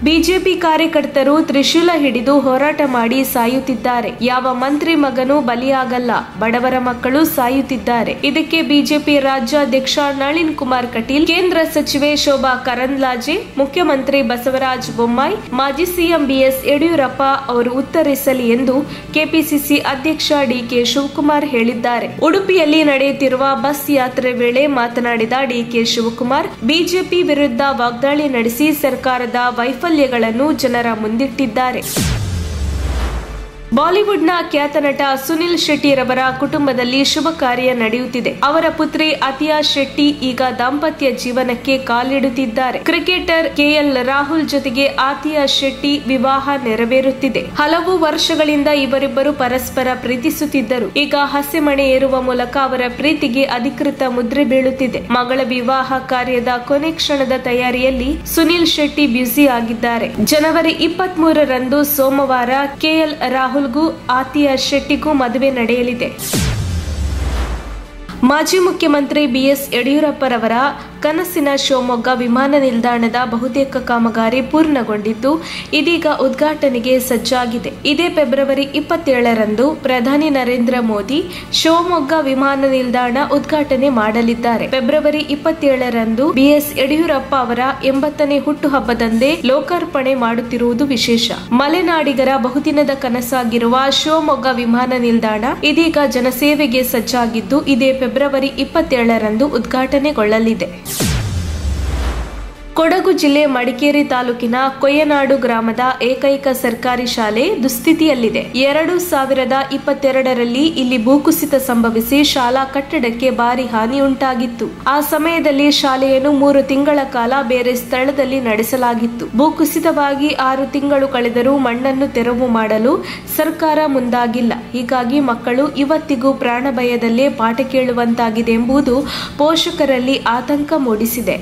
BJP ಕಾರ್ಯಕರ್ತರು ತ್ರಿಶೂಲ ಹಿಡಿದು ಹೋರಾಟ ಮಾಡಿ ಸಾಯುತ್ತಿದ್ದಾರೆ. ಯಾವ ಮಂತ್ರಿ ಮಗನೂ ಬಲಿಯಾಗಲ್ಲ, ಬಡವರ ಮಕ್ಕಳು ಸಾಯುತ್ತಿದ್ದಾರೆ. ಇದಕ್ಕೆ ಬಿಜೆಪಿ ರಾಜ್ಯಾಧ್ಯಕ್ಷ ನಳಿನ್ ಕುಮಾರ್ ಕಟೀಲ್, ಕೇಂದ್ರ ಸಚಿವೆ ಶೋಭಾ ಕರಂದ್ಲಾಜೆ, ಮುಖ್ಯಮಂತ್ರಿ ಬಸವರಾಜ ಬೊಮ್ಮಾಯಿ, ಮಾಜಿ ಸಿಎಂ ಬಿಎಸ್ ಯಡಿಯೂರಪ್ಪ ಅವರು ಉತ್ತರಿಸಲಿ ಎಂದು ಕೆಪಿಸಿಸಿ ಅಧ್ಯಕ್ಷ ಡಿಕೆ ಶಿವಕುಮಾರ್ ಹೇಳಿದ್ದಾರೆ. ಉಡುಪಿಯಲ್ಲಿ ನಡೆಯುತ್ತಿರುವ ಬಸ್ ಯಾತ್ರೆ ವೇಳೆ ಮಾತನಾಡಿದ ಡಿಕೆ ಶಿವಕುಮಾರ್, ಬಿಜೆಪಿ ವಿರುದ್ಧ ವಾಗ್ದಾಳಿ ನಡೆಸಿ ಸರ್ಕಾರದ ವೈಫಲ್ಯಗಳನ್ನು ಜನರ ಮುಂದಿಟ್ಟಿದ್ದಾರೆ. ಬಾಲಿವುಡ್ನ ಖ್ಯಾತ ನಟ ಸುನಿಲ್ ಶೆಟ್ಟಿ ರವರ ಕುಟುಂಬದಲ್ಲಿ ಶುಭ ಕಾರ್ಯ ನಡೆಯುತ್ತಿದೆ. ಅವರ ಪುತ್ರಿ ಅತಿಯಾ ಶೆಟ್ಟಿ ಈಗ ದಾಂಪತ್ಯ ಜೀವನಕ್ಕೆ ಕಾಲಿಡುತ್ತಿದ್ದಾರೆ. ಕ್ರಿಕೆಟರ್ ಕೆಎಲ್ ರಾಹುಲ್ ಜೊತೆಗೆ ಅತಿಯಾ ಶೆಟ್ಟಿ ವಿವಾಹ ನೆರವೇರುತ್ತಿದೆ. ಹಲವು ವರ್ಷಗಳಿಂದ ಇವರಿಬ್ಬರು ಪರಸ್ಪರ ಪ್ರೀತಿಸುತ್ತಿದ್ದರು. ಈಗ ಹಸೆಮಣೆ ಏರುವ ಮೂಲಕ ಅವರ ಪ್ರೀತಿಗೆ ಅಧಿಕೃತ ಮುದ್ರೆ ಬೀಳುತ್ತಿದೆ. ಮಗಳ ವಿವಾಹ ಕಾರ್ಯದ ಕೊನೆ ಕ್ಷಣದ ತಯಾರಿಯಲ್ಲಿ ಸುನಿಲ್ ಶೆಟ್ಟಿ ಬ್ಯುಸಿ ಆಗಿದ್ದಾರೆ. ಜನವರಿ 23ರಂದು ಸೋಮವಾರ ಕೆಎಲ್ ರಾಹುಲ್ ಆತಿಯಾ ಶೆಟ್ಟಿಗೂ ಮದುವೆ ನಡೆಯಲಿದೆ. ಮಾಜಿ ಮುಖ್ಯಮಂತ್ರಿ ಬಿಎಸ್ ಯಡಿಯೂರಪ್ಪರವರ ಕನಸಿನ ಶಿವಮೊಗ್ಗ ವಿಮಾನ ನಿಲ್ದಾಣದ ಬಹುತೇಕ ಕಾಮಗಾರಿ ಪೂರ್ಣಗೊಂಡಿದ್ದು ಇದೀಗ ಉದ್ಘಾಟನೆಗೆ ಸಜ್ಜಾಗಿದೆ. ಇದೇ ಫೆಬ್ರವರಿ 27ರಂದು ಪ್ರಧಾನಿ ನರೇಂದ್ರ ಮೋದಿ ಶಿವಮೊಗ್ಗ ವಿಮಾನ ನಿಲ್ದಾಣ ಉದ್ಘಾಟನೆ ಮಾಡಲಿದ್ದಾರೆ. ಫೆಬ್ರವರಿ 27ರಂದು ಬಿಎಸ್ ಯಡಿಯೂರಪ್ಪ ಅವರ 80ನೇ ಹುಟ್ಟುಹಬ್ಬದಂದೇ ಲೋಕಾರ್ಪಣೆ ಮಾಡುತ್ತಿರುವುದು ವಿಶೇಷ. ಮಲೆನಾಡಿಗರ ಬಹುದಿನದ ಕನಸಾಗಿರುವ ಶಿವಮೊಗ್ಗ ವಿಮಾನ ನಿಲ್ದಾಣ ಇದೀಗ ಜನಸೇವೆಗೆ ಸಜ್ಜಾಗಿದ್ದು ಇದೇ ಫೆಬ್ರವರಿ 27ರಂದು ಉದ್ಘಾಟನೆಗೊಳ್ಳಲಿದೆ. ಕೊಡಗು ಜಿಲ್ಲೆ ಮಡಿಕೇರಿ ತಾಲೂಕಿನ ಕೊಯ್ಯನಾಡು ಗ್ರಾಮದ ಏಕೈಕ ಸರ್ಕಾರಿ ಶಾಲೆ ದುಸ್ಥಿತಿಯಲ್ಲಿದೆ. 2022ರಲ್ಲಿ ಇಲ್ಲಿ ಭೂಕುಸಿತ ಸಂಭವಿಸಿ ಶಾಲಾ ಕಟ್ಟಡಕ್ಕೆ ಭಾರಿ ಹಾನಿಯುಂಟಾಗಿತ್ತು. ಆ ಸಮಯದಲ್ಲಿ ಶಾಲೆಯನ್ನು 3 ತಿಂಗಳ ಕಾಲ ಬೇರೆ ಸ್ಥಳದಲ್ಲಿ ನಡೆಸಲಾಗಿತ್ತು. ಭೂಕುಸಿತವಾಗಿ 6 ತಿಂಗಳು ಕಳೆದರೂ ಮಣ್ಣನ್ನು ತೆರವು ಮಾಡಲು ಸರ್ಕಾರ ಮುಂದಾಗಿಲ್ಲ. ಹೀಗಾಗಿ ಮಕ್ಕಳು ಇವತ್ತಿಗೂ ಪ್ರಾಣ ಭಯದಲ್ಲೇ ಪಾಠ ಕೇಳುವಂತಾಗಿದೆ ಎಂಬುದು ಪೋಷಕರಲ್ಲಿ ಆತಂಕ ಮೂಡಿಸಿದೆ.